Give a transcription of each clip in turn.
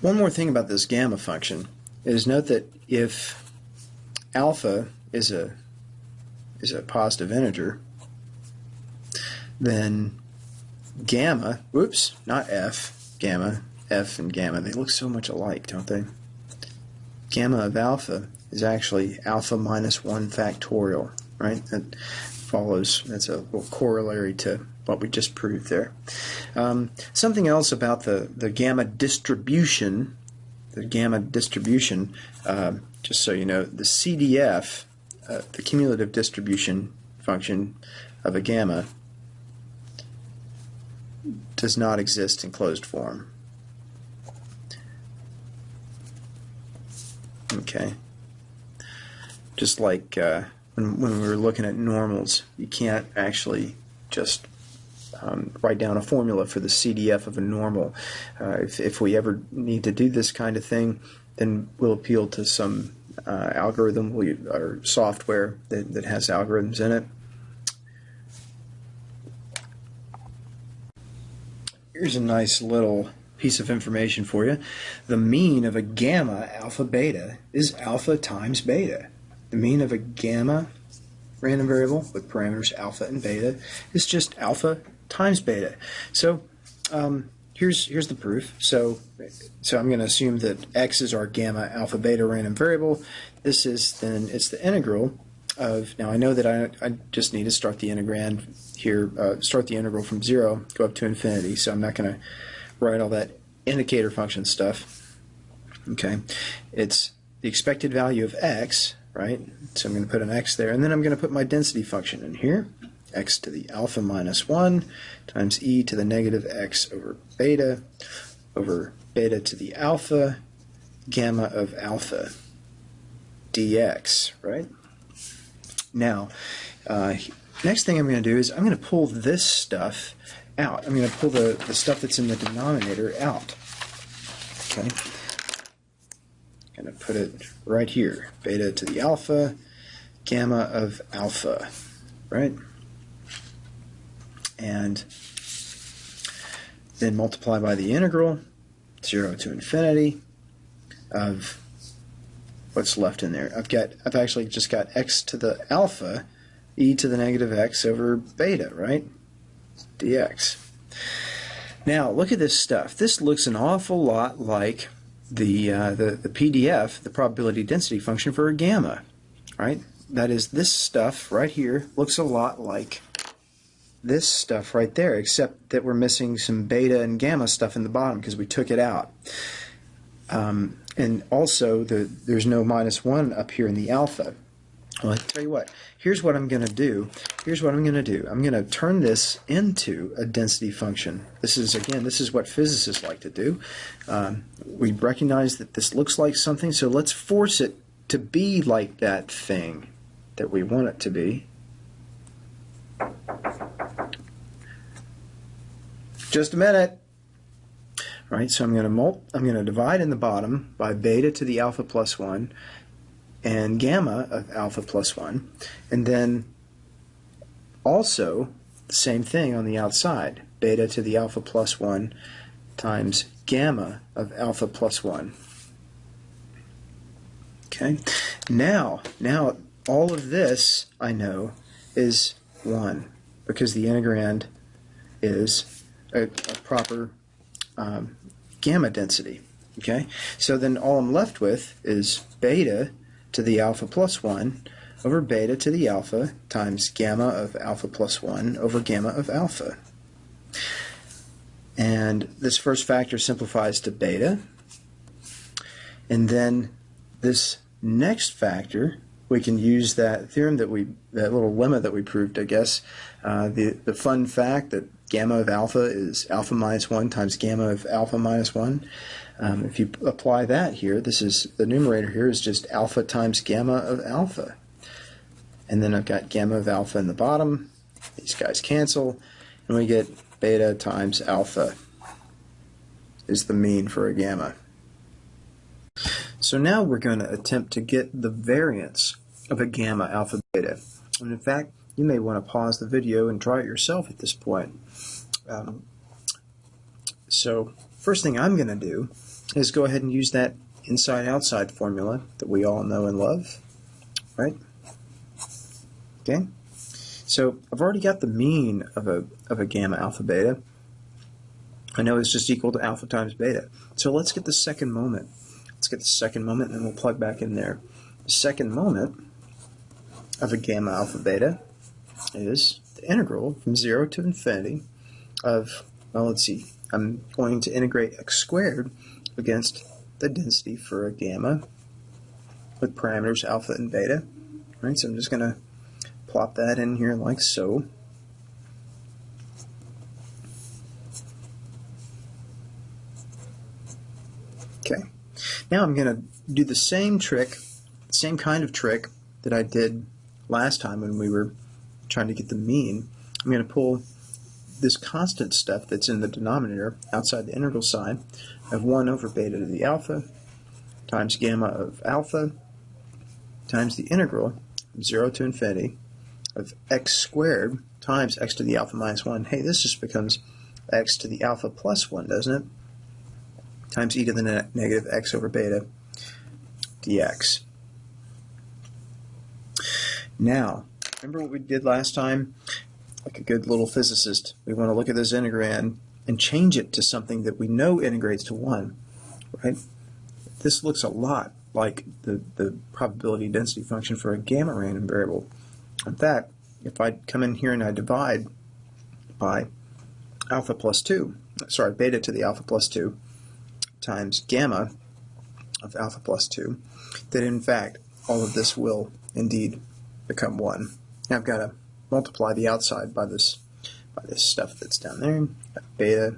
One more thing about this gamma function is note that if alpha is a positive integer, then gamma, whoops, not f, gamma, f and gamma, they look so much alike, don't they? Gamma of alpha is actually alpha minus 1 factorial, right? That follows, that's a little corollary to what we just proved there. Something else about the gamma distribution, just so you know, the CDF, the cumulative distribution function of a gamma, does not exist in closed form. Okay. Just like when we were looking at normals, you can't actually just write down a formula for the CDF of a normal. If we ever need to do this kind of thing, then we'll appeal to some algorithm or software that has algorithms in it. Here's a nice little piece of information for you. The mean of a gamma alpha beta is alpha times beta. The mean of a gamma random variable with parameters alpha and beta is just alpha times beta. So here's the proof. So I'm going to assume that x is our gamma alpha beta random variable. This is then, it's the integral of, now I know that I just need to start the integrand here, start the integral from 0, go up to infinity, so I'm not going to write all that indicator function stuff. Okay, it's the expected value of x, right? So I'm going to put an x there, and then I'm going to put my density function in here, x to the alpha minus 1 times e to the negative x over beta to the alpha gamma of alpha dx, right? Now, next thing I'm going to do is I'm going to pull this stuff out. I'm going to pull the stuff that's in the denominator out. Okay. I'm going to put it right here. Beta to the alpha, gamma of alpha, right? And then multiply by the integral, 0 to infinity, of what's left in there. I've actually just got x to the alpha, e to the negative x over beta, right? Dx. Now look at this stuff. This looks an awful lot like the PDF, the probability density function for a gamma, right? That is, this stuff right here looks a lot like this stuff right there, except that we're missing some beta and gamma stuff in the bottom because we took it out. And also, there's no minus 1 up here in the alpha. Well, I tell you what, here's what I'm going to do. I'm going to turn this into a density function. This is what physicists like to do. We recognize that this looks like something, so let's force it to be like that thing that we want it to be. Just a minute. Right, so I'm going to divide in the bottom by beta to the alpha plus 1 and gamma of alpha plus 1, and then also the same thing on the outside, beta to the alpha plus 1 times gamma of alpha plus 1. Okay, now all of this I know is 1 because the integrand is a proper gamma density. Okay, so then all I'm left with is beta to the alpha plus 1 over beta to the alpha times gamma of alpha plus 1 over gamma of alpha. And this first factor simplifies to beta. And then this next factor, we can use that theorem that little lemma that we proved, I guess. The fun fact that gamma of alpha is alpha minus 1 times gamma of alpha minus 1. If you apply that here, this is the numerator here is just alpha times gamma of alpha. And then I've got gamma of alpha in the bottom. These guys cancel, and we get beta times alpha is the mean for a gamma. So now we're going to attempt to get the variance of a gamma alpha beta. And in fact, you may want to pause the video and try it yourself at this point. So first thing I'm going to do is go ahead and use that inside-outside formula that we all know and love, right? Okay, so I've already got the mean of a gamma alpha beta. I know it's just equal to alpha times beta. So let's get the second moment. Let's get the second moment, and then we'll plug back in there. The second moment of a gamma alpha beta is the integral from 0 to infinity of, well, let's see, I'm going to integrate x squared against the density for a gamma with parameters alpha and beta. Right, so I'm just going to plop that in here like so. Okay, now I'm going to do the same trick, same kind of trick that I did last time when we were trying to get the mean. I'm going to pull this constant stuff that's in the denominator outside the integral sign of 1 over beta to the alpha times gamma of alpha times the integral from 0 to infinity of x squared times x to the alpha minus 1. Hey, this just becomes x to the alpha plus 1, doesn't it? Times e to the negative x over beta dx. Now, remember what we did last time? Like a good little physicist, we want to look at this integrand and change it to something that we know integrates to 1, right? This looks a lot like the probability density function for a gamma random variable. In fact, if I come in here and I divide by alpha plus 2, sorry, beta to the alpha plus 2 times gamma of alpha plus 2, then in fact all of this will indeed become 1. Now I've got to multiply the outside by this stuff that's down there. Beta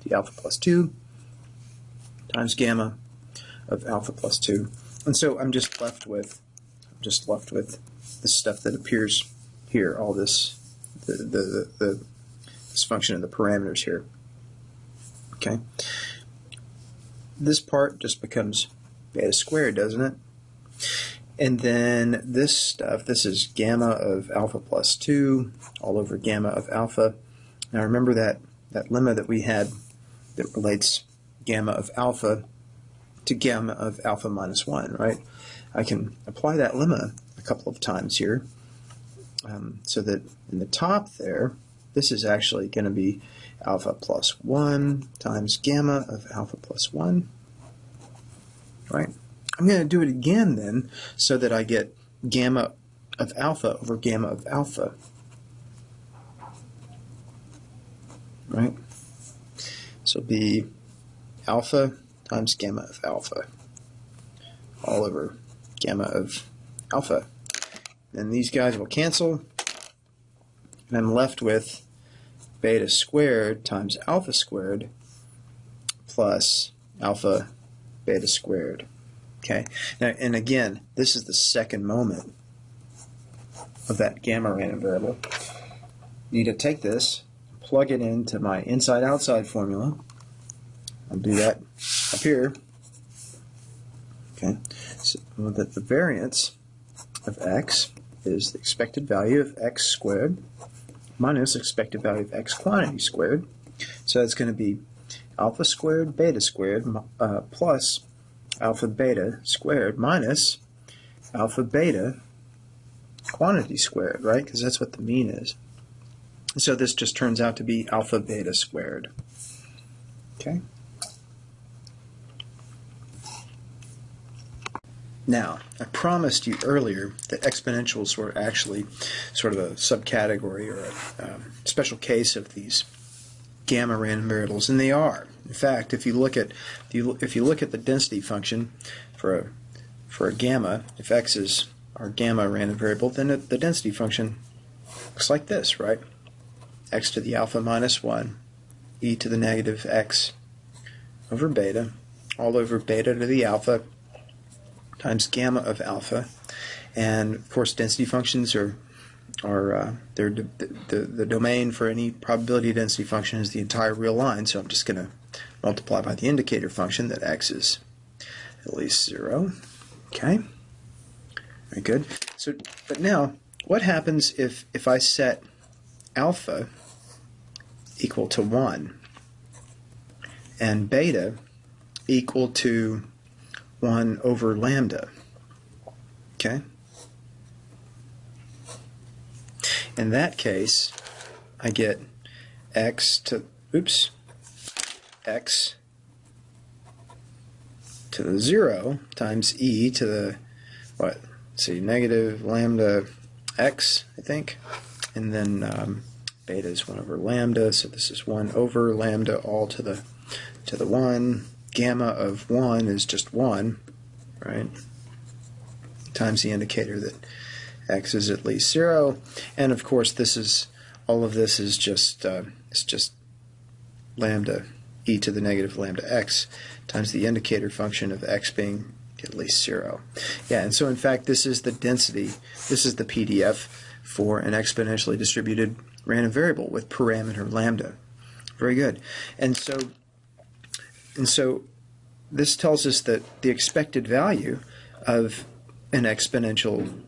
the alpha plus 2 times gamma of alpha plus 2, and so I'm just left with the stuff that appears here. All this this function of the parameters here. Okay, this part just becomes beta squared, doesn't it? And then this stuff, this is gamma of alpha plus 2 all over gamma of alpha. Now remember that lemma that we had that relates gamma of alpha to gamma of alpha minus 1, right? I can apply that lemma a couple of times here so that in the top there, this is actually going to be alpha plus 1 times gamma of alpha plus 1, right? I'm going to do it again then so that I get gamma of alpha over gamma of alpha, right? So it'll be alpha times gamma of alpha all over gamma of alpha. And these guys will cancel, and I'm left with beta squared times alpha squared plus alpha beta squared. Okay, now, and again, this is the second moment of that gamma random variable. You need to take this, plug it into my inside-outside formula. I'll do that up here. Okay, so that the variance of x is the expected value of x squared minus expected value of x quantity squared. So it's going to be alpha squared beta squared plus alpha beta squared minus alpha beta quantity squared, right? Because that's what the mean is. So this just turns out to be alpha beta squared. Okay. Now, I promised you earlier that exponentials were actually sort of a subcategory or a special case of these gamma random variables, and they are. In fact, if you look at the density function for a gamma, if x is our gamma random variable, then the density function looks like this, right? X to the alpha minus 1, e to the negative x over beta, all over beta to the alpha times gamma of alpha. And of course, density functions are they're the domain for any probability density function is the entire real line. So I'm just going to multiply by the indicator function that x is at least 0. Okay, very good. So, but now, what happens if I set alpha equal to 1 and beta equal to 1 over lambda. Okay? In that case, I get x to the 0 times e to the, what? Let's see, negative lambda x, I think. And then beta is 1 over lambda, so this is 1 over lambda all to the 1. Gamma of 1 is just 1, right? Times the indicator that x is at least 0. And of course, all of this is just lambda e to the negative lambda x times the indicator function of x being at least 0. Yeah, and so in fact, this is the density. This is the PDF for an exponentially distributed random variable with parameter lambda. Very good. And so this tells us that the expected value of an exponential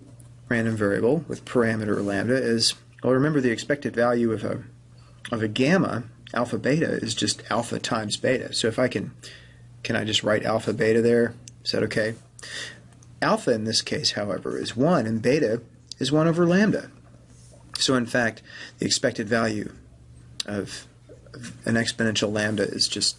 random variable with parameter lambda is, well, remember the expected value of a gamma, alpha beta, is just alpha times beta. So if I can I just write alpha beta there? Is that okay? Alpha in this case, however, is 1, and beta is 1 over lambda. So in fact, the expected value of an exponential lambda is just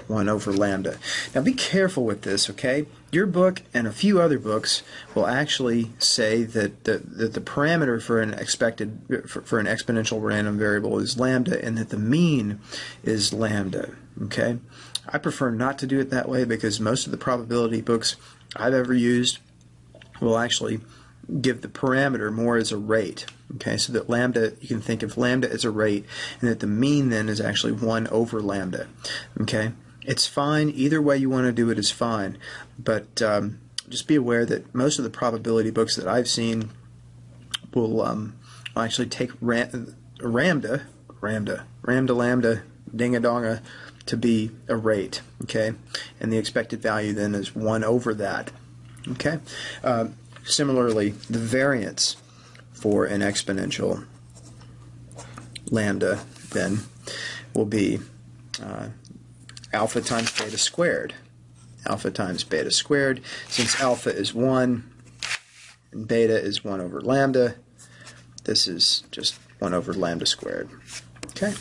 1 over lambda. Now be careful with this, okay? Your book and a few other books will actually say that the parameter for an exponential random variable is lambda, and that the mean is lambda, okay? I prefer not to do it that way because most of the probability books I've ever used will actually give the parameter more as a rate, okay? So that lambda, you can think of lambda as a rate, and that the mean then is actually 1 over lambda, okay? It's fine. Either way you want to do it is fine, but just be aware that most of the probability books that I've seen will actually take lambda, dingadonga, to be a rate, okay? And the expected value then is 1 over that, okay? Similarly, the variance for an exponential lambda then will be alpha times beta squared. Alpha times beta squared. Since alpha is 1 and beta is 1 over lambda, this is just 1 over lambda squared. Okay?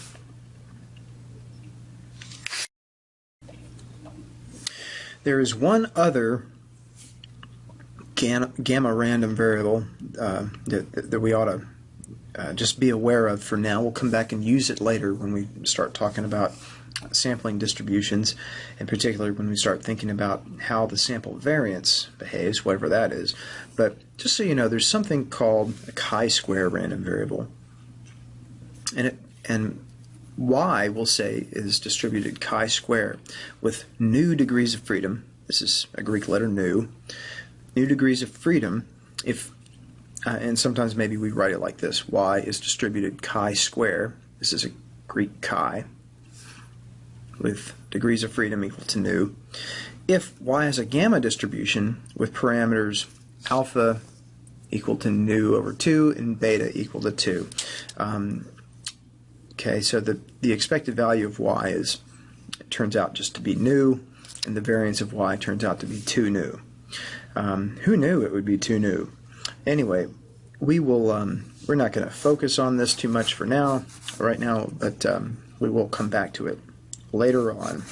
There is one other gamma random variable that we ought to just be aware of for now. We'll come back and use it later when we start talking about sampling distributions, in particular when we start thinking about how the sample variance behaves, whatever that is. But just so you know, there's something called a chi-square random variable, and y, we'll say, is distributed chi-square with new degrees of freedom. This is a Greek letter nu. New degrees of freedom, if and sometimes maybe we write it like this: y is distributed chi-square. This is a Greek chi, with degrees of freedom equal to nu, if y is a gamma distribution with parameters alpha equal to nu over 2 and beta equal to 2. Okay, so the expected value of y turns out just to be nu, and the variance of y turns out to be 2 nu. Who knew it would be 2 nu? Anyway, we're not going to focus on this too much right now, but we will come back to it later on.